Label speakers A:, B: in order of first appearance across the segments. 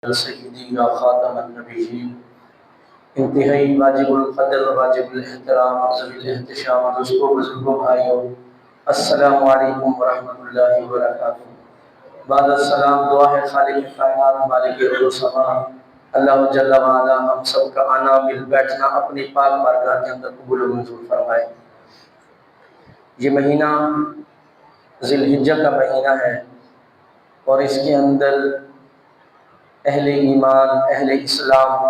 A: سیدی یا خاتم النبیین، انتہائی واجب القدر واجب الاحترام ذوی الاحتشام دوستوں بزرگوں بھائیوں، السلام علیکم ورحمۃ اللہ وبرکاتہ۔ بعد السلام دعا ہے خالق کائنات مالک ارض و سما اللہ جل وعلا ہم سب کا آنا مل بیٹھنا اپنی پاک بارگاہ کے اندر قبول و منظور فرمائے۔ یہ مہینہ ذی الحجہ کا مہینہ ہے اور اس کے اندر اہل ایمان، اہل اسلام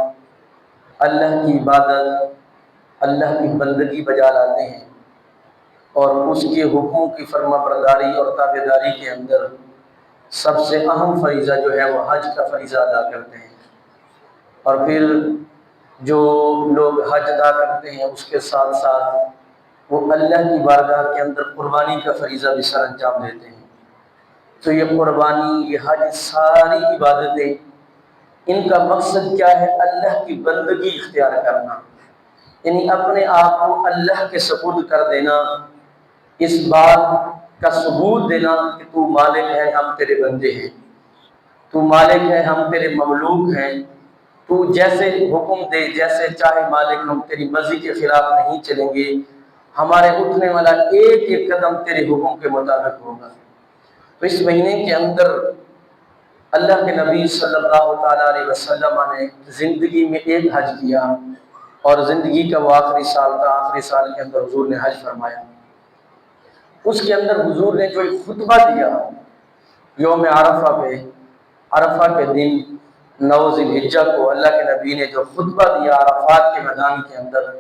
A: اللہ کی عبادت، اللہ کی بندگی بجا لاتے ہیں اور اس کے حکموں کی فرما برداری اور تابعداری کے اندر سب سے اہم فریضہ جو ہے وہ حج کا فریضہ ادا کرتے ہیں۔ اور پھر جو لوگ حج ادا کرتے ہیں اس کے ساتھ ساتھ وہ اللہ کی بارگاہ کے اندر قربانی کا فریضہ بھی سر انجام دیتے ہیں۔ تو یہ قربانی، یہ حج، ساری عبادتیں، ان کا مقصد کیا ہے؟ اللہ کی بندگی اختیار کرنا، یعنی اپنے آپ کو اللہ کے سپرد کر دینا، اس بات کا ثبوت دینا کہ تو مالک ہے، ہم تیرے بندے ہیں، تو مالک ہے، ہم تیرے مملوک ہیں، تو جیسے حکم دے جیسے چاہے مالک، ہم تیری مرضی کے خلاف نہیں چلیں گے، ہمارے اٹھنے والا ایک ایک قدم تیرے حکم کے مطابق ہوگا۔ تو اس مہینے کے اندر اللہ کے نبی صلی اللہ تعالیٰ علیہ وسلم نے زندگی میں ایک حج کیا اور زندگی کا وہ آخری سال تھا، آخری سال کے اندر حضور نے حج فرمایا۔ اس کے اندر حضور نے جو ایک خطبہ دیا یوم عرفہ پہ، عرفہ کے دن 9 ذی الحجہ کو اللہ کے نبی نے جو خطبہ دیا عرفات کے میدان کے اندر،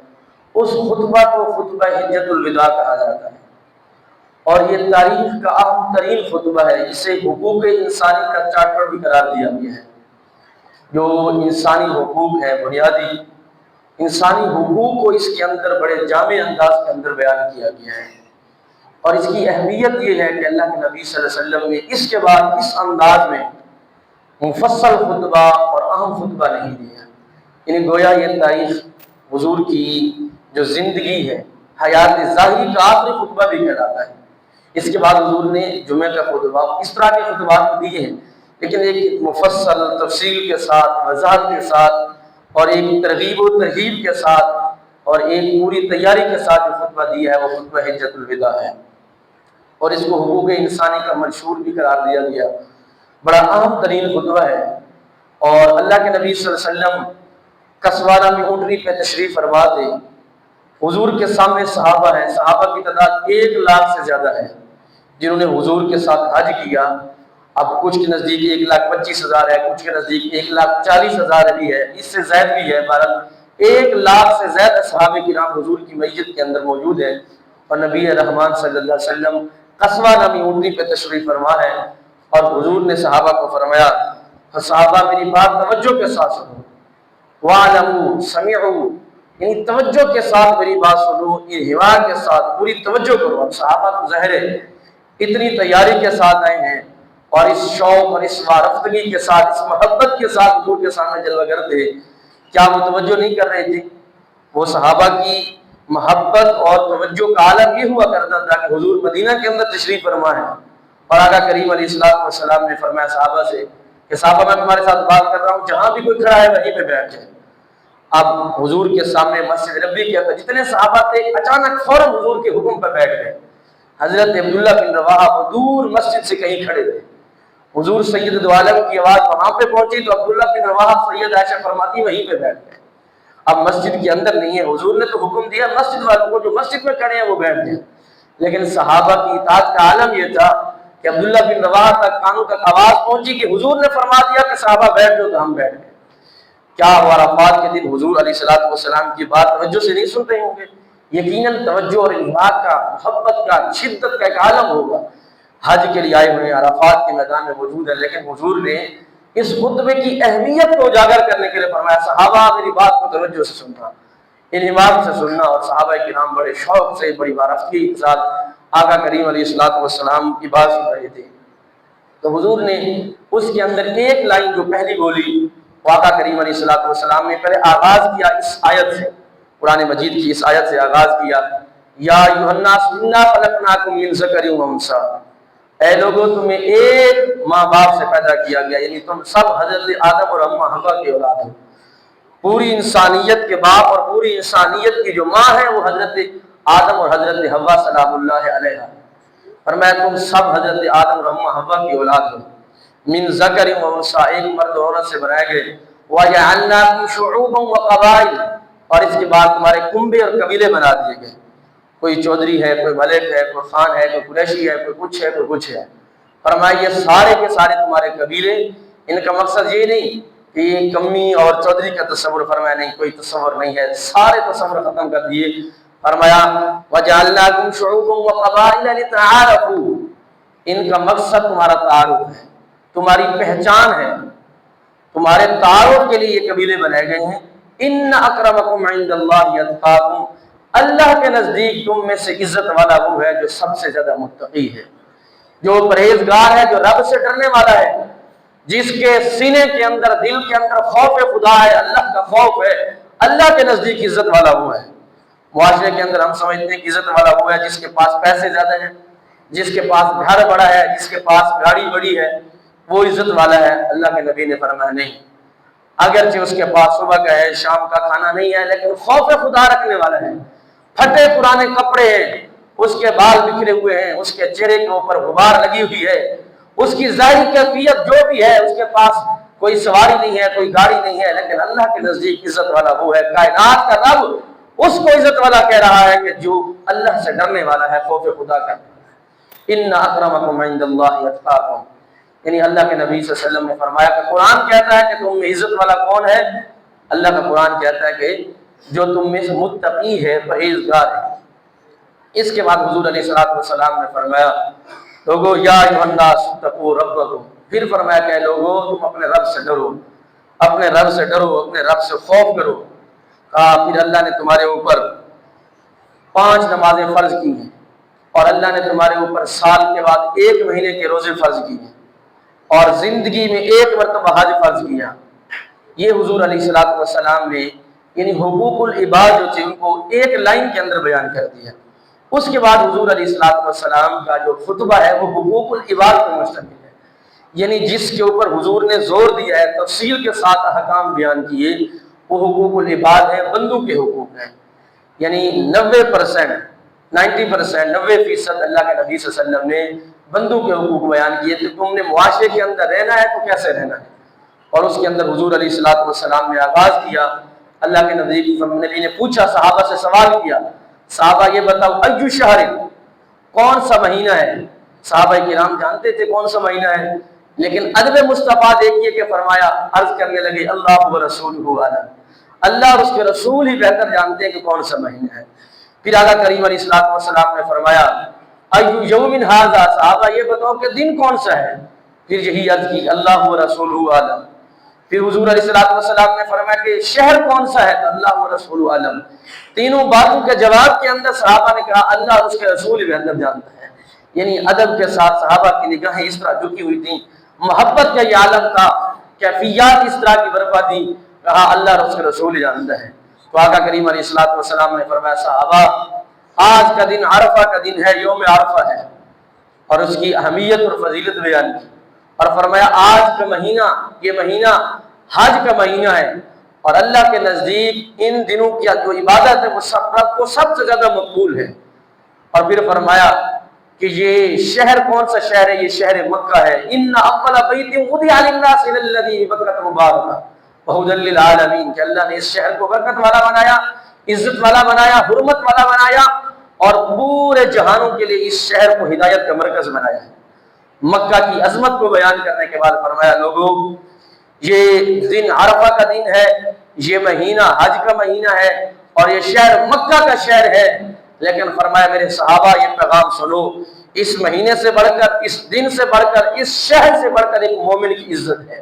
A: اس خطبہ کو خطبہ حجۃ الوداع کہا جاتا ہے اور یہ تاریخ کا اہم ترین خطبہ ہے۔ اسے حقوق انسانی کا چارٹر بھی قرار دیا گیا ہے۔ جو انسانی حقوق ہے، بنیادی انسانی حقوق کو اس کے اندر بڑے جامع انداز کے اندر بیان کیا گیا ہے اور اس کی اہمیت یہ ہے کہ اللہ کے نبی صلی اللہ علیہ وسلم نے اس کے بعد اس انداز میں مفصل خطبہ اور اہم خطبہ نہیں دیا، یعنی گویا یہ تاریخ حضور کی جو زندگی ہے، حیات ظاہری کا آخری خطبہ بھی کہلاتا ہے۔ اس کے بعد حضور نے جمعہ کا خطبہ، اس طرح کے خطبات دیے ہیں، لیکن ایک مفصل تفصیل کے ساتھ، وضاحت کے ساتھ اور ایک ترغیب و ترہیب کے ساتھ اور ایک پوری تیاری کے ساتھ جو خطبہ دیا ہے وہ خطبہ حجۃ الوداع ہے اور اس کو حقوق انسانی کا منشور بھی قرار دیا گیا۔ بڑا اہم ترین خطبہ ہے اور اللہ کے نبی صلی اللہ علیہ وسلم کسوارہ میں اونٹنی پہ تشریف فرما تھے۔ حضور کے سامنے صحابہ ہیں، صحابہ کی تعداد 1 لاکھ سے زیادہ ہے جنہوں نے حضور کے ساتھ حج کیا۔ اب کچھ کے نزدیک 1,25,000 ہے، کچھ کے نزدیک 1,40,000 بھی ہے، اس سے زائد بھی ہے، بہرحال 1 لاکھ سے زیادہ صحابہ کرام حضور کی میت کے اندر موجود ہے اور نبی رحمان صلی اللہ علیہ وسلم قصوہ نامی اونٹنی پہ تشریف فرما ہے اور حضور نے صحابہ کو فرمایا، صحابہ میری بات توجہ کے ساتھ سنو، وَعْلَمُوا سَمِعُوا، یعنی توجہ کے ساتھ میری بات سنو، انہمار کے ساتھ پوری توجہ کرو۔ اب صحابہ تو ظاہر ہے اتنی تیاری کے ساتھ آئے ہیں اور اس شوق اور اس وارفتگی کے ساتھ، اس محبت کے ساتھ حضور کے سامنے جلوہ گر تھے، کیا وہ توجہ نہیں کر رہے تھے؟ وہ صحابہ کی محبت اور توجہ کا عالم یہ ہوا کرتا تھا کہ حضور مدینہ کے اندر تشریف فرما ہے اور آقا کریم علیہ السلام نے فرمایا صحابہ سے کہ صحابہ میں تمہارے ساتھ بات کر رہا ہوں، جہاں بھی کوئی کھڑا ہے وہیں پہ بیٹھ جائے۔ اب حضور کے سامنے مسجد نبوی کے اندر جتنے صحابہ تھے اچانک فوراً حضور کے حکم پر بیٹھ گئے۔ حضرت عبداللہ بن رواحہ وہ دور مسجد سے کہیں کھڑے تھے، حضور سید دو عالم کی آواز وہاں پہ پہنچی تو عبداللہ بن رواحہ سید عائشہ فرماتی وہیں پہ بیٹھ گئے۔ اب مسجد کے اندر نہیں ہے، حضور نے تو حکم دیا مسجد والوں کو جو مسجد میں کھڑے ہیں وہ بیٹھ جائیں، لیکن صحابہ کی اطاعت کا عالم یہ تھا کہ عبداللہ بن رواحہ تک کانوں تک آواز پہنچی کہ حضور نے فرما دیا کہ صحابہ بیٹھ جاؤ تو ہم بیٹھ گئے۔ کیا ہوا؟ عرفات کے دن حضور علیہ السلام کی بات توجہ سے نہیں سن رہے ہوں گے؟ یقیناً توجہ اور انفاق کا، محبت کا، شدت کا ایک عالم ہوگا۔ حج کے لیے آئے ہوئے عرفات کے میدان میں موجود ہے، لیکن حضور نے اس خطبے کی اہمیت کو اجاگر کرنے کے لیے فرمایا صحابہ میری بات کو توجہ سے سننا، انہمام سے سننا، اور صحابہ کرام بڑے شوق سے، بڑی وارفتگی کے ساتھ آقا کریم علیہ السلام کی بات سن رہے تھے۔ تو حضور نے اس کے اندر ایک لائن جو پہلی بولی، آقا کریم علیہ السلام نے پہلے آغاز کیا اس آیت سے، قرآن مجید کی اس آیت سے آغاز کیا، یا ایھا الناس انا خلقناکم من ذکر و انثی، اے لوگوں تمہیں ایک ماں باپ سے پیدا کیا گیا، یعنی تم سب حضرت آدم اور اماں حوا کے اولاد ہو۔ پوری انسانیت کے باپ اور پوری انسانیت کی جو ماں ہے وہ حضرت آدم اور حضرت حوا سلام اللہ علیہ۔ فرمایا تم سب حضرت آدم اور اماں حوا کی اولاد ہو۔ من ذکر و انثیٰ، ایک مرد اور عورت سے بنائے گئے۔ وَجَعَلْنَاكُمْ شُعُوبًا وَقَبَائِلَ، اور اس کے بعد تمہارے کنبے اور قبیلے بنا دیے گئے۔ کوئی چودھری ہے، کوئی ملک ہے، کوئی خان ہے، کوئی قریشی ہے، کوئی کچھ ہے، کوئی کچھ ہے۔ فرمایا یہ سارے کے سارے تمہارے قبیلے، ان کا مقصد یہ نہیں کہ یہ کمی اور چودھری کا تصور، فرمایا نہیں، کوئی تصور نہیں ہے، سارے تصور ختم کر دیے۔ فرمایا وَجَعَلْنَاكُمْ شُعُوبًا وَقَبَائِلَ لِتَعَارَفُوا، ان کا مقصد تمہارا تعارف ہے، تمہاری پہچان ہے، تمہارے تعارف کے لیے یہ قبیلے بنائے گئے ہیں۔ ان اکرمکم عند اللہ اتقاکم، اللہ کے نزدیک تم میں سے عزت والا وہ ہے جو سب سے زیادہ متقی ہے، جو پرہیزگار ہے، جو رب سے ڈرنے والا ہے، جس کے سینے کے اندر، دل کے اندر خوف خدا ہے، اللہ کا خوف ہے، اللہ کے نزدیک عزت والا وہ ہے۔ معاشرے کے اندر ہم سمجھتے ہیں کہ عزت والا وہ ہے جس کے پاس پیسے زیادہ ہیں، جس کے پاس گھر بڑا ہے، جس کے پاس گاڑی بڑی ہے، وہ عزت والا ہے۔ اللہ کے نبی نے فرمایا نہیں، اگرچہ اس کے پاس صبح کا ہے، شام کا کھانا نہیں ہے، لیکن خوف خدا رکھنے والا ہے، پھٹے پرانے کپڑے ہیں، اس کے بال بکھرے ہوئے ہیں، اس کے چہرے کے اوپر غبار لگی ہوئی ہے، اس کی ظاہری کیفیت جو بھی ہے، اس کے پاس کوئی سواری نہیں ہے، کوئی گاڑی نہیں ہے، لیکن اللہ کے نزدیک عزت والا وہ ہے، کائنات کا رب اس کو عزت والا کہہ رہا ہے کہ جو اللہ سے ڈرنے والا ہے، خوف خدا کا۔ ان اکرمکم عند اللہ اتقاکم، یعنی اللہ کے نبی صلی اللہ علیہ وسلم نے فرمایا کہ قرآن کہتا ہے کہ تم میں عزت والا کون ہے؟ اللہ کا قرآن کہتا ہے کہ جو تم میں سے متقی ہے، پرہیزگار ہے۔ اس کے بعد حضور علیہ السلام نے فرمایا لوگو یا ایھا الناس اتقوا ربکم، پھر فرمایا کہ لوگو تم اپنے رب سے ڈرو، اپنے رب سے ڈرو، اپنے رب سے خوف کرو۔ پھر اللہ نے تمہارے اوپر 5 نمازیں فرض کی ہیں، اور اللہ نے تمہارے اوپر سال کے بعد 1 مہینے کے روزے فرض کیے ہیں، اور زندگی میں 1 مرتبہ حج فرض کیا۔ یہ حضور علیہ السلام نے یعنی حقوق العباد جو تھے ان کو ایک لائن کے اندر بیان کر دیا۔ اس کے بعد حضور علیہ السلام کا جو خطبہ ہے وہ حقوق العباد پر مشتمل ہے، یعنی جس کے اوپر حضور نے زور دیا ہے، تفصیل کے ساتھ احکام بیان کیے، وہ حقوق العباد ہے، بندوں کے حقوق ہیں، یعنی 90% 90% اللہ کے نبی صلی اللہ علیہ وسلم نے بندوں کے حقوق بیان کیے کہ تم نے معاشرے کے اندر رہنا ہے تو کیسے رہنا ہے۔ اور اس کے اندر حضور علیہ السلام نے آغاز کیا، اللہ کے نبی نے پوچھا، صحابہ سے سوال کیا، صحابہ یہ بتاؤ ایو شہر، کون سا مہینہ ہے؟ صحابہ کرام جانتے تھے کون سا مہینہ ہے، لیکن ادب مصطفیٰ دیکھیے کہ فرمایا، عرض کرنے لگے اللہ و رسولہ اعلم، اللہ اور اس کے رسول ہی بہتر جانتے ہیں کہ کون سا مہینہ ہے۔ پھر آقا کریم علیہ السلام نے فرمایا ایو یوم ھذا، صحابہ یہ بتاؤ کہ دن کون سا ہے؟ پھر یہی عرض کی اللہ و رسولہ اعلم۔ پھر حضور علیہ السلام نے فرمایا کہ شہر کون سا ہے؟ اللہ و رسولہ اعلم۔ تینوں باتوں کے جواب کے اندر صحابہ نے کہا اللہ اور اس کے رسول ہی بہتر جانتا ہے، یعنی ادب کے ساتھ صحابہ کی نگاہیں اس طرح جھکی ہوئی تھیں، محبت کا یہ عالم تھا، کیفیات اس طرح کی برپا دی، کہا اللہ اور اس کے رسول ہی جانتا ہے۔ تو آقا کریم علیہ السلام نے فرمایا صحابہ آج کا دن عرفہ کا دن ہے، یوم عرفہ ہے، اور اس کی اہمیت اور فضیلت بیان کی، اور فرمایا آج کا مہینہ، یہ مہینہ حج کا مہینہ ہے، اور اللہ کے نزدیک ان دنوں کی جو عبادت ہے وہ رب کو سب سے زیادہ مقبول ہے۔ اور پھر فرمایا کہ یہ شہر کون سا شہر ہے؟ یہ شہر مکہ ہے۔ ان اول بیت وضع للناس الذی ببکۃ مبارکہ وہدی للعالمین، کہ اللہ نے اس شہر کو برکت والا بنایا، عزت والا بنایا، حرمت والا بنایا، اور پورے جہانوں کے لیے اس شہر کو ہدایت کا مرکز بنایا ہے۔ مکہ کی عظمت کو بیان کرنے کے بعد فرمایا لوگوں یہ دن عرفہ کا دن ہے، یہ مہینہ حج کا مہینہ ہے، اور یہ شہر مکہ کا شہر ہے، لیکن فرمایا میرے صحابہ یہ پیغام سنو، اس مہینے سے بڑھ کر، اس دن سے بڑھ کر، اس شہر سے بڑھ کر ایک مومن کی عزت ہے،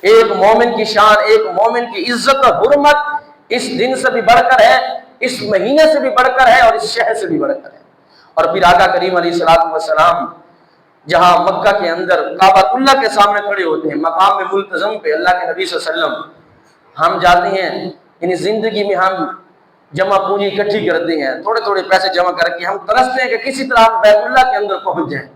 A: ایک مومن کی شان، ایک مومن کی عزت اور حرمت اس دن سے بھی بڑھ کر ہے، اس مہینے سے بھی بڑھ کر ہے، اور اس شہر سے بھی بڑھ کر ہے۔ اور پھر آقا کریم علیہ السلام جہاں مکہ کے اندر کعبۃ اللہ کے سامنے کھڑے ہوتے ہیں، مقام ملتزم پہ اللہ کے نبی صلی اللہ علیہ وسلم، ہم جاتے ہیں یعنی زندگی میں ہم جمع پونجی اکٹھی کرتے ہیں، تھوڑے تھوڑے پیسے جمع کر کے ہم ترستے ہیں کہ کسی طرح ہم بیت اللہ کے اندر پہنچ جائیں،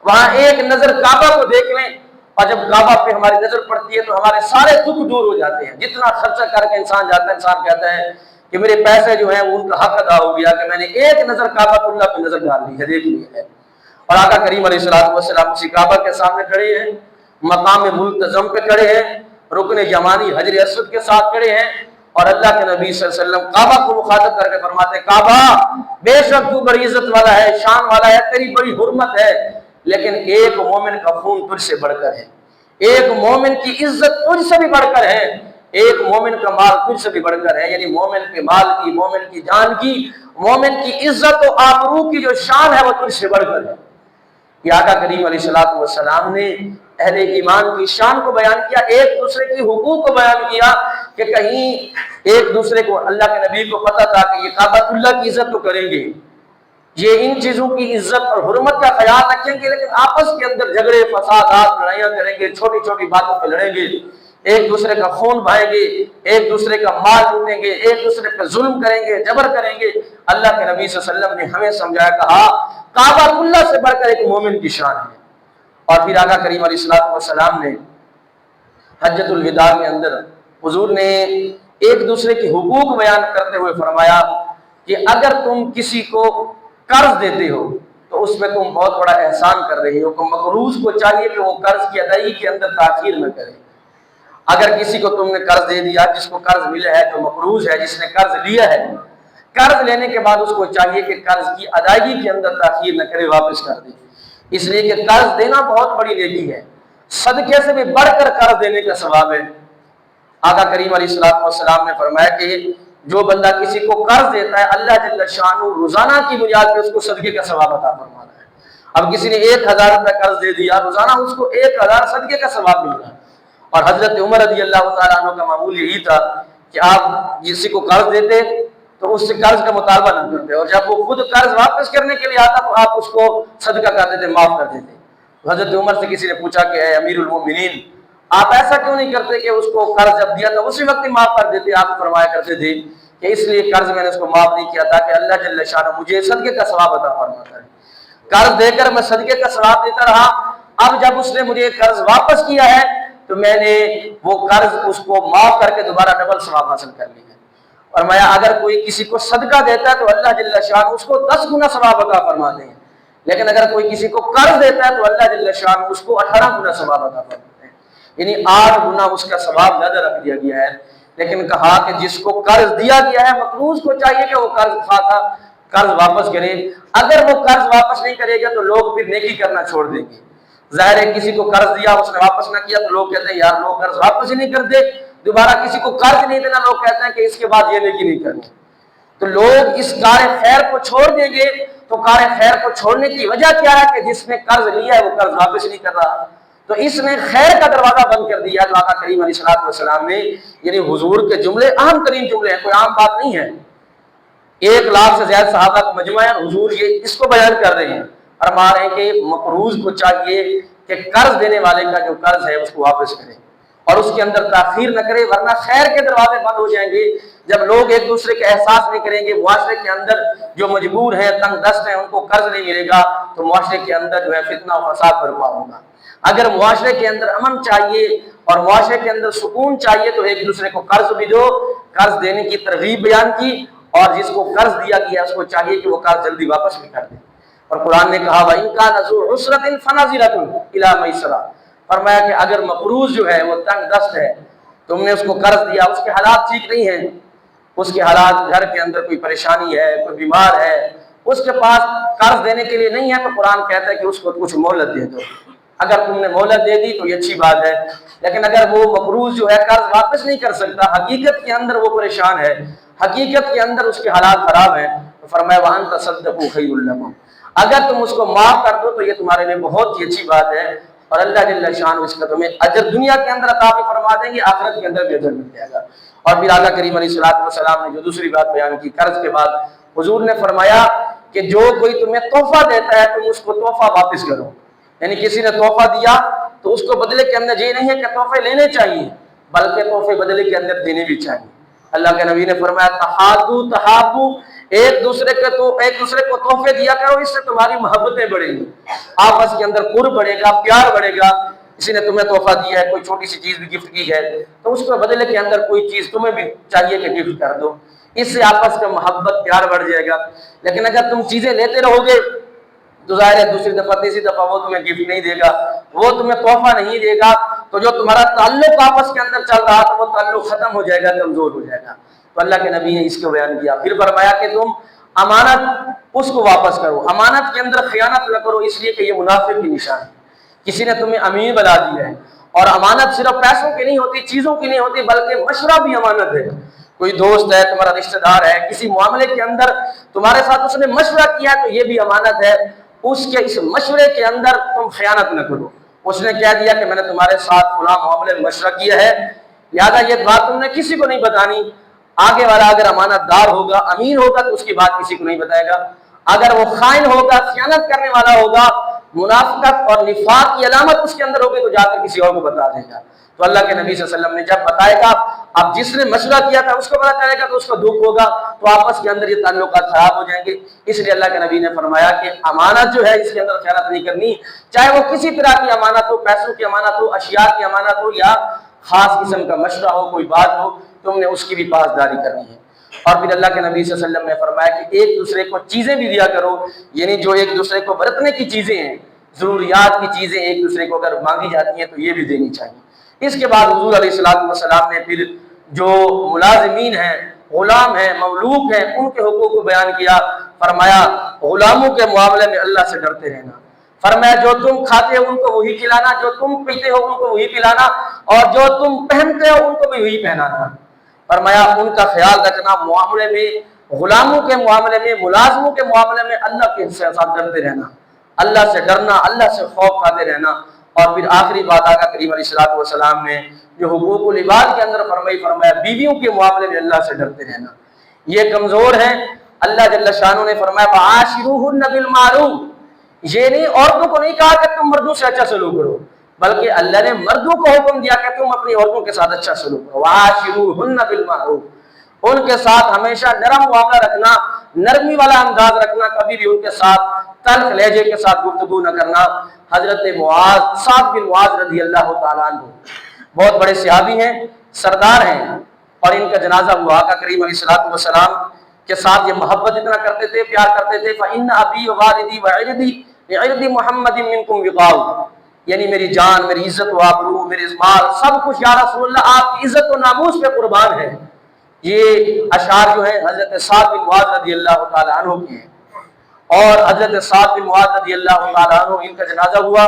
A: وہاں ایک نظر کعبہ کو دیکھ لیں، اور جب کعبہ پہ ہماری نظر پڑتی ہے تو ہمارے سارے دکھ دور ہو جاتے ہیں۔ جتنا خرچہ کر کے انسان جاتا ہے، انسان کہتا ہے کہ میرے پیسے جو ہیں وہ ان کا حق ادا ہو گیا کہ میں نے ایک نظر کعبہ اللہ پہ نظر ڈال لی ہے، دیکھ لی ہے۔ اور آقا کریم علیہ الصلوۃ والسلام اسی کعبہ کے سامنے کھڑے ہیں، مقام ملتزم پہ کھڑے ہیں، رکن یمانی حجر اسود کے ساتھ کھڑے ہیں، اور اللہ کے نبی صلی اللہ علیہ وسلم کعبہ کو مخاطب کر کے فرماتے ہیں، کعبہ بے شک تو بڑی عزت والا ہے، شان والا ہے، تیری بڑی حرمت ہے، لیکن ایک مومن کا خون تجھ سے بڑھ کر ہے، ایک مومن کی عزت تجھ سے بھی بڑھ کر ہے، ایک مومن کا مال تجھ سے بھی بڑھ کر ہے۔ یعنی مومن کے مال کی، مومن کی جان کی، مومن کی عزت و آبرو کی جو شان ہے وہ تجھ سے بڑھ کر ہے۔ کہ آقا کریم علیہ الصلوۃ والسلام نے اہل ایمان کی شان کو بیان کیا، ایک دوسرے کی حقوق کو بیان کیا، کہ کہیں ایک دوسرے کو، اللہ کے نبی کو پتہ تھا کہ یہ کعبۃ اللہ کی عزت تو کریں گے، یہ ان چیزوں کی عزت اور حرمت کا خیال رکھیں گے، لیکن آپس کے اندر جھگڑے فسادات لڑائیاں کریں گے، چھوٹی چھوٹی باتوں پہ لڑیں گے، ایک دوسرے کا خون بہائیں گے، ایک دوسرے کا مال لوٹیں گے، ایک دوسرے پہ ظلم کریں گے، جبر کریں گے۔ اللہ کے نبی صلی اللہ علیہ وسلم نے ہمیں سمجھایا، کہا کعبۃ اللہ سے بڑھ کر ایک مومن کی شان ہے۔ اور پھر آقا کریم علیہ الصلوۃ والسلام نے حجۃ الوداع کے اندر حضور نے ایک دوسرے کے حقوق بیان کرتے ہوئے فرمایا کہ اگر تم کسی کو قرض دیتے ہو تو اس میں تم بہت بڑا احسان کر رہے ہو، کہ مقروض کو چاہیے کہ وہ قرض کی ادائیگی کے اندر تاخیر نہ کرے۔ اگر کسی کو تم نے قرض دے دیا، جس کو قرض ملا ہے، جو مقروض ہے، جس نے قرض لیا ہے، قرض لینے کے بعد اس کو چاہیے کہ قرض کی ادائیگی کے اندر تاخیر نہ کرے، واپس کر دے، اس لیے کہ قرض دینا بہت بڑی نیکی ہے، صدقے سے بھی بڑھ کر قرض دینے کا ثواب ہے۔ آقا کریم علیہ الصلوۃ والسلام نے فرمایا کہ جو بندہ کسی کو قرض دیتا ہے، اللہ جل شانہ روزانہ کی بنیاد پہ اس کو صدقے کا ثواب عطا فرماتا ہے۔ اب کسی نے 1000 روپے قرض دے دیا، روزانہ اس کو 1000 صدقے کا ثواب مل رہا ہے۔ اور حضرت عمر رضی اللہ تعالیٰ عنہ کا معمول یہی تھا کہ آپ کسی کو قرض دیتے تو اس سے قرض کا مطالبہ نہ کرتے، اور جب وہ خود قرض واپس کرنے کے لیے آتا تو آپ اس کو صدقہ کر دیتے، معاف کر دیتے۔ تو حضرت عمر سے کسی نے پوچھا کہ اے امیر المومنین، آپ ایسا کیوں نہیں کرتے کہ اس کو قرض جب دیا تو اسی وقت ہی معاف کر دیتے؟ آپ فرمایا کرتے تھے کہ اس لیے قرض میں نے اس کو معاف نہیں کیا تھا کہ اللہ جل شانہ مجھے صدقے کا ثواب عطا فرماتا ہے۔ قرض دے کر میں صدقے کا ثواب دیتا رہا، اب جب اس نے مجھے قرض واپس کیا ہے تو میں نے وہ قرض اس کو معاف کر کے دوبارہ ڈبل ثواب حاصل کر لیا ہے۔ فرمایا اگر کوئی کسی کو صدقہ دیتا ہے تو اللہ جل شانہ اس کو 10 گنا ثواب عطا فرماتے ہیں، لیکن اگر کوئی کسی کو قرض دیتا ہے تو اللہ جل شانہ اس کو 18 گنا ثواب عطا فرماتے ہیں، یعنی 8 گنا اس کا ثواب زیادہ رکھ دیا گیا ہے۔ لیکن کہا کہ جس کو قرض دیا گیا ہے، مقروض کو چاہیے کہ وہ قرض کھاتا قرض واپس کرے، اگر وہ قرض واپس نہیں کرے گا تو لوگ پھر نیکی کرنا چھوڑ دیں گے۔ ظاہر ہے کسی کو قرض دیا اس نے واپس نہ کیا تو لوگ کہتے ہیں یار لوگ قرض واپس ہی نہیں کرتے، دوبارہ کسی کو قرض نہیں دینا، لوگ کہتے ہیں کہ اس کے بعد یہ نیکی نہیں کرنی، تو لوگ اس کار خیر کو چھوڑ دیں گے۔ تو کار خیر کو چھوڑنے کی وجہ کیا ہے کہ جس نے قرض لیا ہے وہ قرض واپس نہیں کر رہا، تو اس نے خیر کا دروازہ بند کر دیا۔ تو آقا کریم علیہ الصلوۃ والسلام نے، یعنی حضور کے جملے اہم ترین جملے ہیں، کوئی عام بات نہیں ہے، 1 لاکھ سے زیادہ صحابہ کا مجمع ہے، حضور یہ اس کو بیان کر رہے ہیں، فرما رہے ہیں کہ مقروض کو چاہیے کہ قرض دینے والے کا جو قرض ہے اس کو واپس کرے اور اس کے اندر تاخیر نہ کرے، ورنہ خیر کے دروازے بند ہو جائیں گے۔ جب لوگ ایک دوسرے کا احساس نہیں کریں گے، معاشرے کے اندر جو مجبور ہیں، تنگ دست ہیں، ان کو قرض نہیں ملے گا تو معاشرے کے اندر جو ہے فتنہ و فساد برپا ہوگا۔ اگر معاشرے کے اندر امن چاہیے اور معاشرے کے اندر سکون چاہیے تو ایک دوسرے کو قرض بھی دو، قرض دینے کی ترغیب بیان کی، اور جس کو قرض دیا گیا اس کو چاہیے کہ وہ قرض جلدی واپس بھی کر دے۔ اور قرآن نے کہا وَإِن كَانَ ذُو عُسْرَةٍ فَنَظِرَةٌ إِلَىٰ مَيْسَرَةٍ، فرمایا کہ اگر مقروض جو ہے وہ تنگ دست ہے، تم نے اس کو قرض دیا، اس کے حالات ٹھیک نہیں ہیں، اس کے حالات گھر کے اندر کوئی پریشانی ہے، کوئی بیمار ہے، اس کے پاس قرض دینے کے لیے نہیں ہے، تو قرآن کہتا ہے کہ اس کو کچھ مہلت دے دو۔ اگر تم نے مہلت دے دی تو یہ اچھی بات ہے، لیکن اگر وہ مقروض جو ہے قرض واپس نہیں کر سکتا، حقیقت کے اندر وہ پریشان ہے، حقیقت کے اندر اس کے حالات خراب ہیں، تو فرمایا وَأَن تَصَدَّقُوا خَيْرٌ لَكُمْ، اگر تم اس کو معاف کر دو تو یہ تمہارے لیے بہت ہی اچھی بات ہے، اور اللہ جل شانہ اس کا تمہیں اجر دنیا کے اندر عطا بھی فرما دیں گے، آخرت کے اندر بھی اجر مل جائے گا۔ اور پھر آقا کریم علیہ الصلوۃ والسلام نے جو دوسری بات بیان کی قرض کے بعد، حضور نے فرمایا کہ جو کوئی تمہیں تحفہ دیتا ہے تم اس کو تحفہ واپس کرو، یعنی کسی نے تحفہ دیا تو اس کو بدلے کے اندر یہ نہیں ہے کہ تحفے لینے چاہیے، بلکہ تحفے بدلے کے اندر دینے بھی چاہیے۔ اللہ کے نبی نے فرمایا تحادو تحابو، ایک دوسرے کو تحفے دیا کرو، اس سے تمہاری محبتیں بڑھیں گی، آپس کے اندر قرب بڑھے گا، پیار بڑھے گا۔ کسی نے تمہیں تحفہ دیا ہے، کوئی چھوٹی سی چیز بھی گفٹ کی ہے، تو اس کے بدلے کے اندر کوئی چیز تمہیں بھی چاہیے کہ گفٹ کر دو، اس سے آپس کا محبت پیار بڑھ جائے گا۔ لیکن اگر تم چیزیں لیتے رہو گے تو ظاہر ہے دوسری دفعہ تیسری دفعہ وہ تمہیں گفٹ نہیں دے گا، وہ تمہیں تحفہ نہیں دے گا، تو جو تمہارا تعلق آپس کے اندر چل رہا تھا وہ تعلق ختم ہو جائے گا، کمزور ہو جائے گا۔ تو اللہ کے نبی نے اس کو بیان کیا، پھر فرمایا کہ تم امانت اس کو واپس کرو، امانت کے اندر خیانت نہ کرو، اس لیے کہ یہ منافق کی نشان ہے۔ کسی نے تمہیں امین بنا دیا ہے، اور امانت صرف پیسوں کی نہیں ہوتی، چیزوں کی نہیں ہوتی، بلکہ مشورہ بھی امانت ہے۔ کوئی دوست ہے، تمہارا رشتہ دار ہے، کسی معاملے کے اندر تمہارے ساتھ اس نے مشورہ کیا تو یہ بھی امانت ہے، اس کے اس مشورے کے اندر تم خیانت نہ کرو۔ اس نے کہہ دیا کہ میں نے تمہارے ساتھ فلاں معاملے میں مشورہ کیا ہے، لہٰذا یہ بات تم نے کسی کو نہیں بتانی۔ آگے والا اگر امانت دار ہوگا، امین ہوگا، تو اس کی بات کسی کو نہیں بتائے گا۔ اگر وہ خائن ہوگا، خیانت کرنے والا ہوگا، منافقت اور نفاق کی علامت اس کے اندر ہوگی، تو جا کر کسی اور کو بتا دے گا۔ تو اللہ کے نبی صلی اللہ علیہ وسلم نے جب بتائے گا، اب جس نے مشورہ کیا تھا اس کو پتا چلے گا تو اس کو دکھ ہوگا، تو آپس کے اندر یہ تعلقات خراب ہو جائیں گے۔ اس لیے اللہ کے نبی نے فرمایا کہ امانت جو ہے اس کے اندر خیانت نہیں کرنی، چاہے وہ کسی طرح کی امانت ہو، پیسوں کی امانت ہو، اشیاء کی امانت ہو، یا خاص قسم کا مشورہ ہو، کوئی بات ہو، تم نے اس کی بھی پاسداری کرنی ہے۔ اور پھر اللہ کے نبی صلی اللہ علیہ وسلم نے فرمایا کہ ایک دوسرے کو چیزیں بھی دیا کرو، یعنی جو ایک دوسرے کو برتنے کی چیزیں ہیں، ضروریات کی چیزیں ایک دوسرے کو اگر مانگی جاتی ہیں تو یہ بھی دینی چاہیے۔ اس کے بعد حضور علیہ السلام نے پھر جو ملازمین ہیں، غلام ہیں، مملوک ہیں، ان کے حقوق کو بیان کیا۔ فرمایا غلاموں کے معاملے میں اللہ سے ڈرتے رہنا، فرمایا جو تم کھاتے ہو ان کو وہی کھلانا، جو تم پیتے ہو ان کو وہی پلانا، اور جو تم پہنتے ہو ان کو بھی وہی پہنانا۔ فرمایا ان کا خیال رکھنا، معاملے میں، غلاموں کے معاملے میں، ملازموں کے معاملے میں اللہ کے ساتھ ڈرتے رہنا، اللہ سے ڈرنا، اللہ سے خوف کھاتے رہنا۔ اور پھر آخری بات آقا کریم علیہ السلام نے جو حقوق العباد کے اندر فرمایا بیویوں کے معاملے میں اللہ سے ڈرتے رہنا، یہ کمزور ہیں۔ اللہ جل شانہ نے فرمایا وَعَاشِرُوهُنَّ بِالْمَعْرُوفِ، یہ نہیں، عورتوں کو نہیں کہا کہ تم مردوں سے اچھا سلوک کرو، بلکہ اللہ نے مردوں کو حکم دیا کہ تم اپنی عورتوں کے ساتھ اچھا سلوک کرو۔ وَعَاشِرُوهُنَّ بِالْمَعْرُوفِ، ان کے ساتھ ہمیشہ نرم معاملہ رکھنا، نرمی والا انداز رکھنا، کبھی بھی ان کے ساتھ تلخ لہجے کے ساتھ گفتگو نہ کرنا۔ حضرت سعد بن معاذ رضی اللہ تعالیٰ عنہ بہت بڑے صحابی ہیں، سردار ہیں، اور ان کا جنازہ ہوا۔ آقا کریم علیہ السلام کے ساتھ یہ محبت اتنا کرتے تھے، پیار کرتے تھے۔ فَإِنَّ أَبِي وَوَالِدِي وَعِرْضِي لِعِرْضِ مُحَمَّدٍ مِّنكُمْ وِقَاءٌ، یعنی میری جان، میری عزت و آبرو، میرے مال، سب کچھ یا رسول اللہ آپ کی عزت و ناموس پہ قربان ہے۔ یہ اشعار جو ہیں حضرت سعد بن معاذ رضی اللہ تعالیٰ عنہ کی ہیں، اور حضرت سعد بن معاذ رضی اللہ تعالیٰ عنہ ان کا جنازہ ہوا۔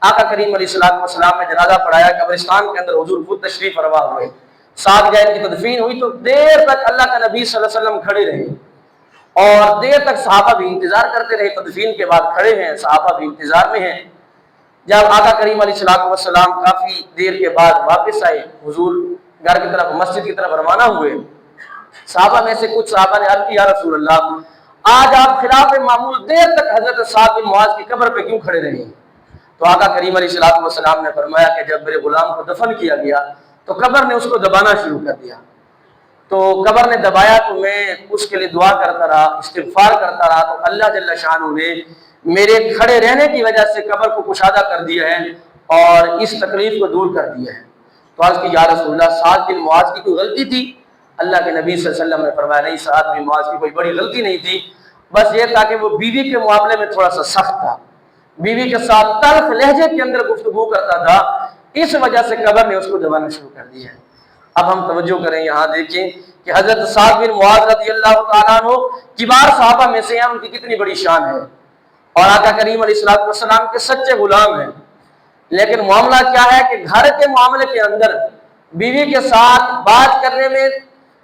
A: آقا کریم علیہ السلام نے جنازہ پڑھایا، قبرستان کے اندر حضور خود تشریف فرما ہوئے۔ ساتھ گئے، ان کی تدفین ہوئی تو دیر تک اللہ کا نبی صلی اللہ علیہ وسلم کھڑے رہے، اور دیر تک صحابہ بھی انتظار کرتے رہے۔ تدفین کے بعد کھڑے ہیں، صحابہ بھی انتظار میں ہیں۔ جب آقا کریم علیہ السلام کافی دیر کے بعد واپس آئے، حضور گھر کی طرف، مسجد کی طرف روانہ ہوئے، صحابہ میں سے کچھ صحابہ نے عرض کیا یا رسول اللہ، آج آپ خلاف معمول دیر تک حضرت سعد بن معاذ کی قبر پہ کیوں کھڑے رہے؟ تو آقا کریم علیہ السلام نے فرمایا کہ جب میرے غلام کو دفن کیا گیا تو قبر نے اس کو دبانا شروع کر دیا، تو قبر نے دبایا تو میں اس کے لیے دعا کرتا رہا، استغفار کرتا رہا، تو اللہ جل شانہ نے میرے کھڑے رہنے کی وجہ سے قبر کو کشادہ کر دیا ہے اور اس تکلیف کو دور کر دیا ہے۔ تو عرض کی یا رسول اللہ، سعد بن معاذ کی کوئی غلطی تھی؟ اللہ کے نبی صلی اللہ علیہ وسلم نے فرمایا نہیں، سعد بن معاذ کی کوئی بڑی غلطی نہیں تھی، بس یہ تھا کہ وہ بیوی کے معاملے میں تھوڑا سا سخت تھا، بیوی کے ساتھ تلخ لہجے کے اندر گفتگو کرتا تھا، اس وجہ سے قبر نے اس کو دبانا شروع کر دیا ہے۔ اب ہم توجہ کریں، یہاں دیکھیں کہ حضرت سعد بن معاذ رضی اللہ تعالیٰ عنہ کبار صحابہ میں سے ہیں، ان کی کتنی بڑی شان ہے، اور آقا کریم علیہ السلام کے سچے غلام ہیں، لیکن معاملہ کیا ہے کہ گھر کے معاملے کے اندر بیوی کے ساتھ بات کرنے میں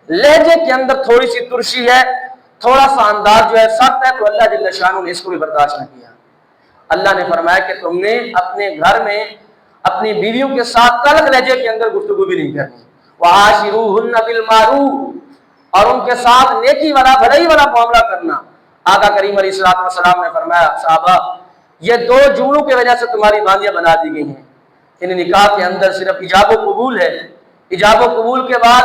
A: لہجے کے اندر تھوڑی سی ترشی ہے، تھوڑا سا انداز جو ہے سخت ہے، تو اللہ جل شانہ نے اس کو بھی برداشت نہ کیا۔ اللہ نے فرمایا کہ تم نے اپنے گھر میں اپنی بیویوں کے ساتھ تلخ لہجے کے اندر گفتگو بھی نہیں کرنی۔ وَعَاشِرُوهُنَّ بِالْمَعْرُوفِ، اور ان کے ساتھ نیکی والا، بھلائی والا معاملہ کرنا۔ آقا کریم علیہ السلام نے فرمایا صحابہ، یہ دو جوڑوں کی وجہ سے تمہاری باندیاں بنا دی گئی ہیں، ان نکاح کے اندر صرف ایجاب و قبول ہے، ایجاب و قبول کے بعد